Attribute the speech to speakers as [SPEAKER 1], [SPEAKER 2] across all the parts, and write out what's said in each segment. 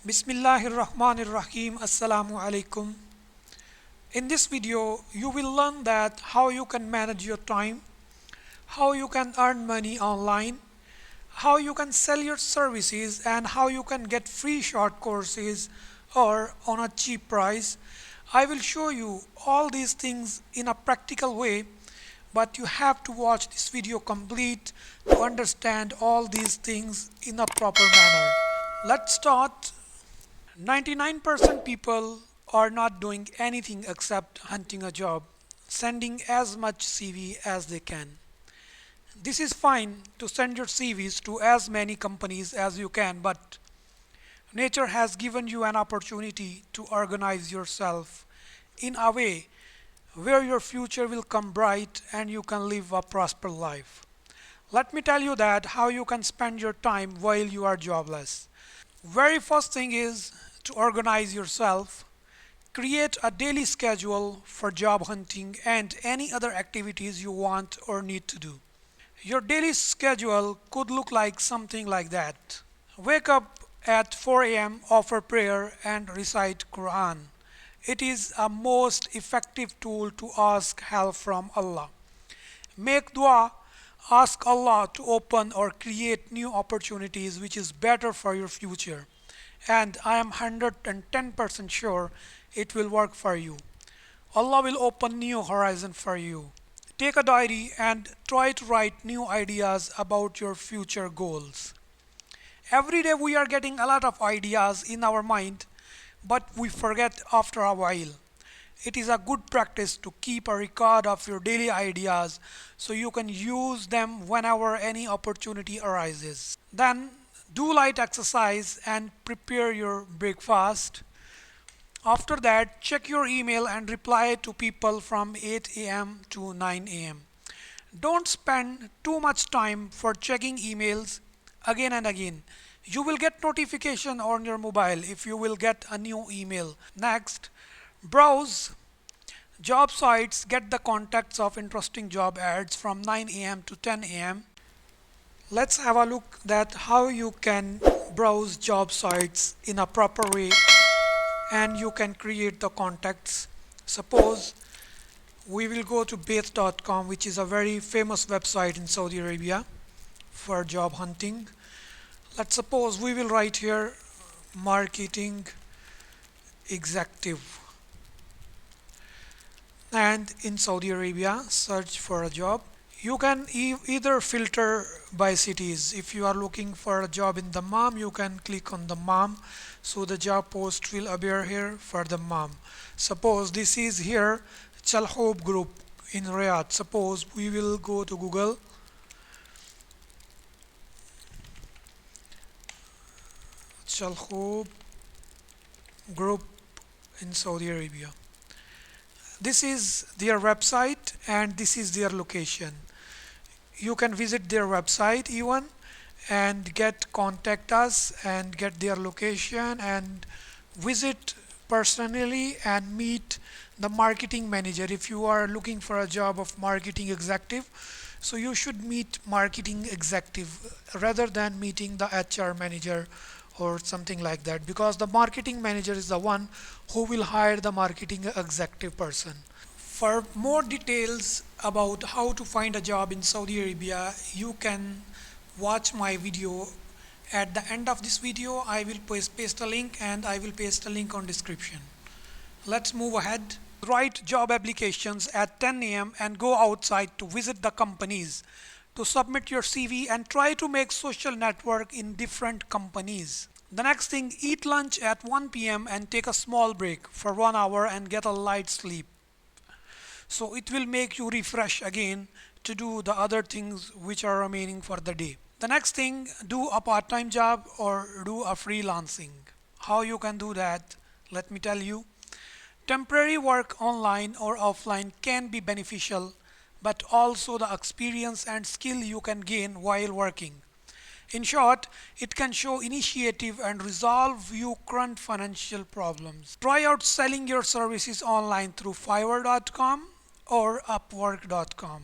[SPEAKER 1] Bismillahirrahmanirrahim. Assalamu alaikum. In this video, you will learn that how you can manage your time, how you can earn money online, how you can sell your services, and how you can get free short courses or on a cheap price. I will show you all these things in a practical way, but you have to watch this video complete to understand all these things in a proper manner. Let's start. 99% people are not doing anything except hunting a job, sending as much CV as they can. This is fine to send your CVs to as many companies as you can, but nature has given you an opportunity to organize yourself in a way where your future will come bright and you can live a prosperous life. Let me tell you that how you can spend your time while you are jobless. Very first thing is to organize yourself. Create a daily schedule for job hunting and any other activities you want or need to do. Your daily schedule could look like something like that. Wake up at 4 a.m., offer prayer and recite Quran. It is a most effective tool to ask help from Allah. Make dua, ask Allah to open or create new opportunities which is better for your future. And I am 110% sure it will work for you. Allah will open new horizon for you. Take a diary and try to write new ideas about your future goals. Every day we are getting a lot of ideas in our mind, but we forget after a while. It is a good practice to keep a record of your daily ideas so you can use them whenever any opportunity arises. Then do light exercise and prepare your breakfast. After that, check your email and reply to people from 8 a.m. to 9 a.m. Don't spend too much time for checking emails again and again. You will get notification on your mobile if you will get a new email. Next, browse job sites, get the contacts of interesting job ads from 9 a.m. to 10 a.m. Let's have a look at how you can browse job sites in a proper way and you can create the contacts. Suppose we will go to base.com, which is a very famous website in Saudi Arabia for job hunting. Let's suppose we will write here marketing executive and in Saudi Arabia search for a job. You can either filter by cities. If you are looking for a job in Dammam, you can click on Dammam. So the job post will appear here for Dammam. Suppose this is here Chalhoub group in Riyadh. Suppose we will go to Google. Chalhoub group in Saudi Arabia. This is their website and this is their location. You can visit their website even and get contact us and get their location and visit personally and meet the marketing manager. If you are looking for a job of marketing executive, so you should meet marketing executive rather than meeting the HR manager or something like that, because the marketing manager is the one who will hire the marketing executive person. For more details about how to find a job in Saudi Arabia, you can watch my video. At the end of this video, I will paste a link and I will paste a link on description. Let's move ahead. Write job applications at 10 a.m. and go outside to visit the companies to submit your CV and try to make social network in different companies. The next thing, eat lunch at 1 p.m. and take a small break for 1 hour and get a light sleep. So it will make you refresh again to do the other things which are remaining for the day. The next thing, do a part-time job or do a freelancing. How you can do that? Let me tell you. Temporary work online or offline can be beneficial, but also the experience and skill you can gain while working. In short, it can show initiative and resolve your current financial problems. Try out selling your services online through Fiverr.com or Upwork.com.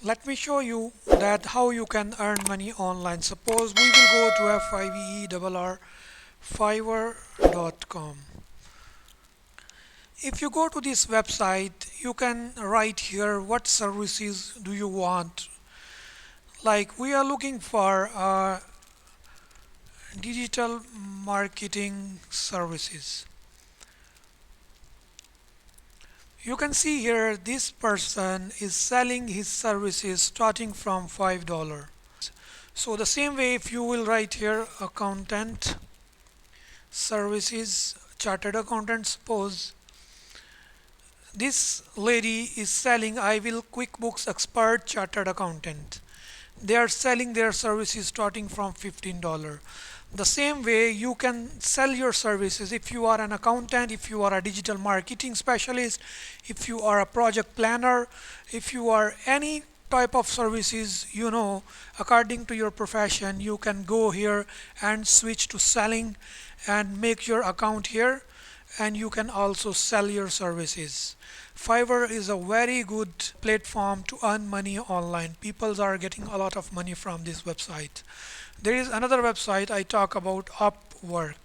[SPEAKER 1] Let me show you that how you can earn money online. Suppose we will go to FIVERR Fiverr.com. If you go to this website, you can write here what services do you want. Like we are looking for digital marketing services. You can see here this person is selling his services starting from $5. So the same way if you will write here accountant services, chartered accountant, suppose this lady is selling I will QuickBooks expert chartered accountant. They are selling their services starting from $15. The same way you can sell your services if you are an accountant, if you are a digital marketing specialist, if you are a project planner, if you are any type of services, according to your profession, you can go here and switch to selling and make your account here, and you can also sell your services. Fiverr is a very good platform to earn money online. People are getting a lot of money from this website. There is another website I talk about, upwork.com.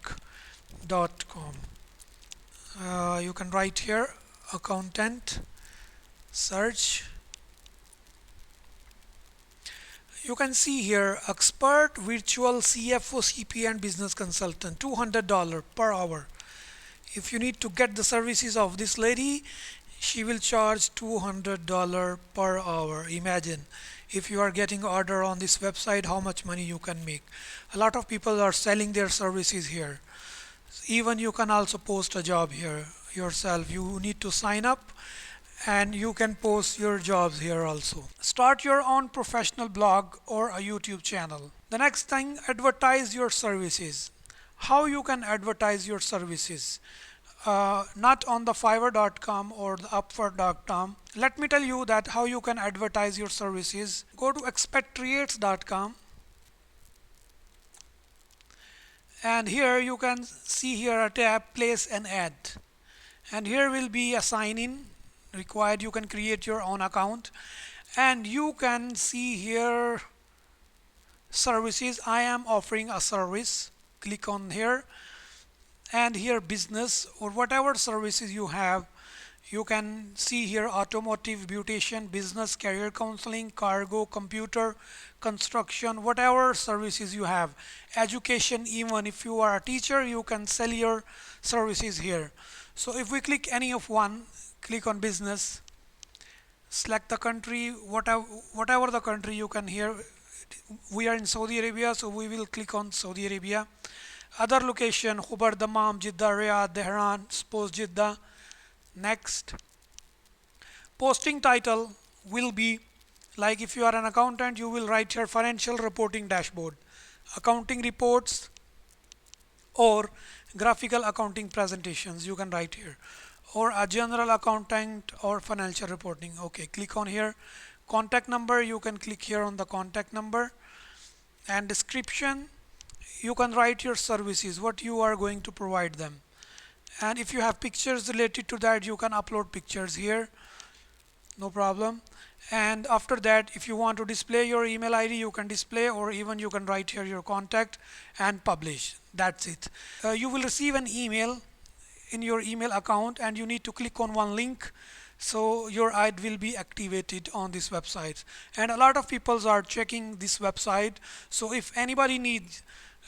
[SPEAKER 1] You can write here accountant, search. You can see here expert virtual CFO, CPA and business consultant, $200 per hour. If you need to get the services of this lady, she will charge $200 per hour. Imagine if you are getting order on this website, how much money you can make. A lot of people are selling their services here. Even you can also post a job here yourself. You need to sign up and you can post your jobs here also. Start your own professional blog or a YouTube channel. The next thing, advertise your services. How you can advertise your services? Not on the Fiverr.com or the Upwork.com. Let me tell you that how you can advertise your services. Go to expatriates.com, and here you can see here a tab place an ad, and here will be a sign in required. You can create your own account and you can see here services. I am offering a service. Click on here, and here business or whatever services you have. You can see here automotive, beautician, business, career counseling, cargo, computer, construction, whatever services you have. Education, even if you are a teacher, you can sell your services here. So if we click any of one, click on business, select the country, whatever the country you can here. We are in Saudi Arabia, so we will click on Saudi Arabia. Other location, Khubar, Dammam, Jeddah, Riyadh, Tehran, suppose Jeddah. Next. Posting title will be like if you are an accountant, you will write here financial reporting dashboard, accounting reports, or graphical accounting presentations. You can write here, or a general accountant or financial reporting. Okay, click on here. Contact number, you can click here on the contact number. And description, you can write your services, what you are going to provide them. And if you have pictures related to that, you can upload pictures here, no problem. And after that, if you want to display your email ID, you can display, or even you can write here your contact and publish. That's it. You will receive an email in your email account, and you need to click on one link, so your ad will be activated on this website. And a lot of people are checking this website, so if anybody needs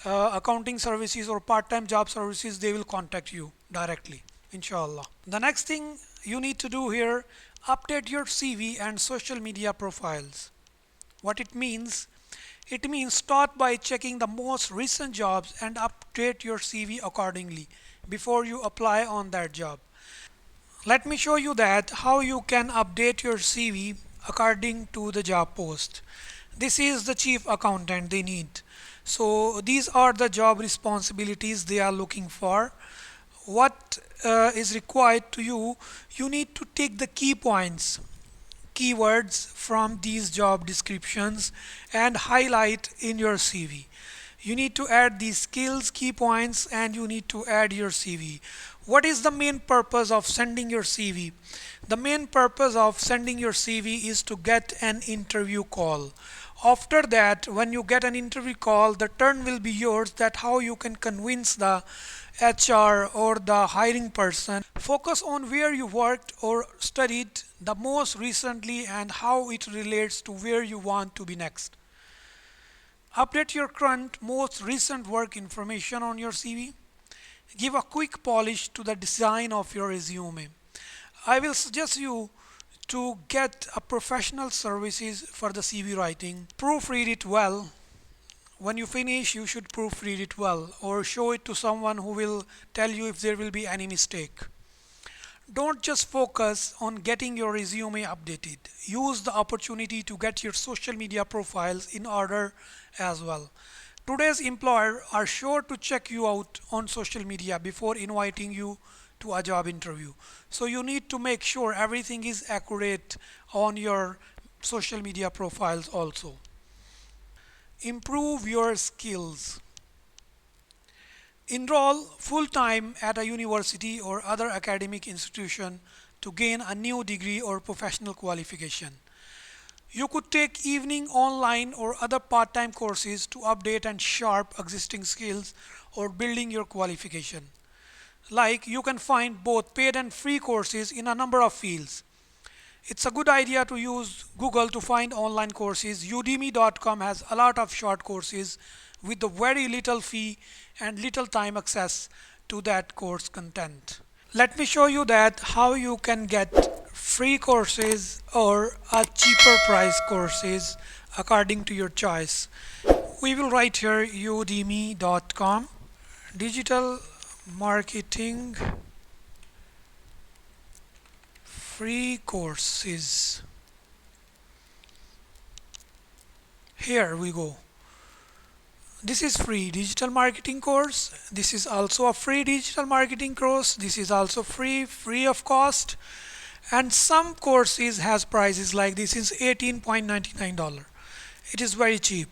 [SPEAKER 1] accounting services or part-time job services, they will contact you directly, inshallah. The next thing you need to do here, update your CV and social media profiles. What it means? It means start by checking the most recent jobs and update your CV accordingly before you apply on that job. Let me show you that how you can update your CV according to the job post. This is the chief accountant they need. So these are the job responsibilities they are looking for. What is required to you? You need to take the key points, keywords from these job descriptions and highlight in your CV. You need to add these skills, key points, and you need to add your CV. What is the main purpose of sending your CV? The main purpose of sending your CV is to get an interview call. After that, when you get an interview call, the turn will be yours that how you can convince the HR or the hiring person. Focus on where you worked or studied the most recently and how it relates to where you want to be next. Update your current most recent work information on your CV. Give a quick polish to the design of your resume. I will suggest you to get a professional services for the CV writing. Proofread it well. When you finish, you should proofread it well or show it to someone who will tell you if there will be any mistake. Don't just focus on getting your resume updated. Use the opportunity to get your social media profiles in order as well. Today's employer are sure to check you out on social media before inviting you to a job interview. So you need to make sure everything is accurate on your social media profiles also. Improve your skills. Enroll full time at a university or other academic institution to gain a new degree or professional qualification. You could take evening online or other part time courses to update and sharp existing skills or building your qualification. Like you can find both paid and free courses in a number of fields. It's a good idea to use Google to find online courses. Udemy.com has a lot of short courses with a very little fee and little time access to that course content. Let me show you that how you can get free courses or a cheaper price courses according to your choice. We will write here udemy.com digital marketing free courses. Here we go. This is free digital marketing course. This is also a free digital marketing course. This is also free of cost. And some courses has prices like this is $18.99. It is very cheap.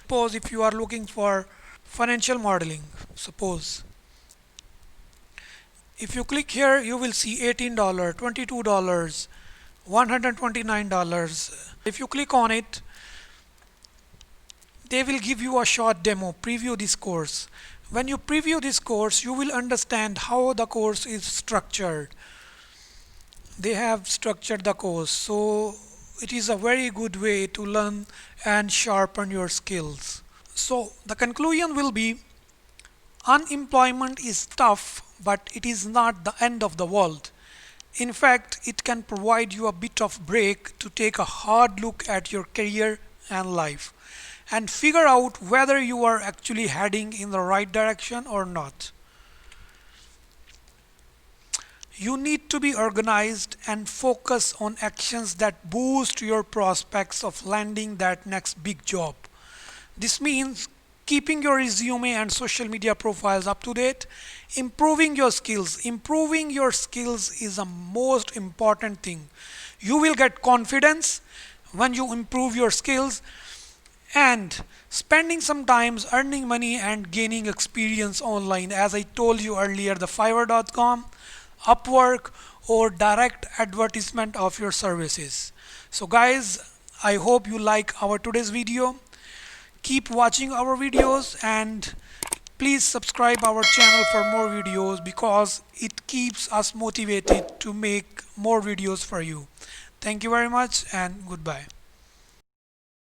[SPEAKER 1] Suppose if you are looking for financial modeling, suppose if you click here, you will see $18, $22, $129. If you click on it, they will give you a short demo, preview this course. When you preview this course, you will understand how the course is structured. They have structured the course, so it is a very good way to learn and sharpen your skills. So the conclusion will be unemployment is tough, but it is not the end of the world. In fact, it can provide you a bit of break to take a hard look at your career and life and figure out whether you are actually heading in the right direction or not. You need to be organized and focus on actions that boost your prospects of landing that next big job. This means keeping your resume and social media profiles up to date, improving your skills. Improving your skills is the most important thing. You will get confidence when you improve your skills and spending some time earning money and gaining experience online. As I told you earlier, the Fiverr.com, Upwork, or direct advertisement of your services. So guys, I hope you like our today's video. Keep watching our videos and please subscribe our channel for more videos because it keeps us motivated to make more videos for you. Thank you very much and goodbye.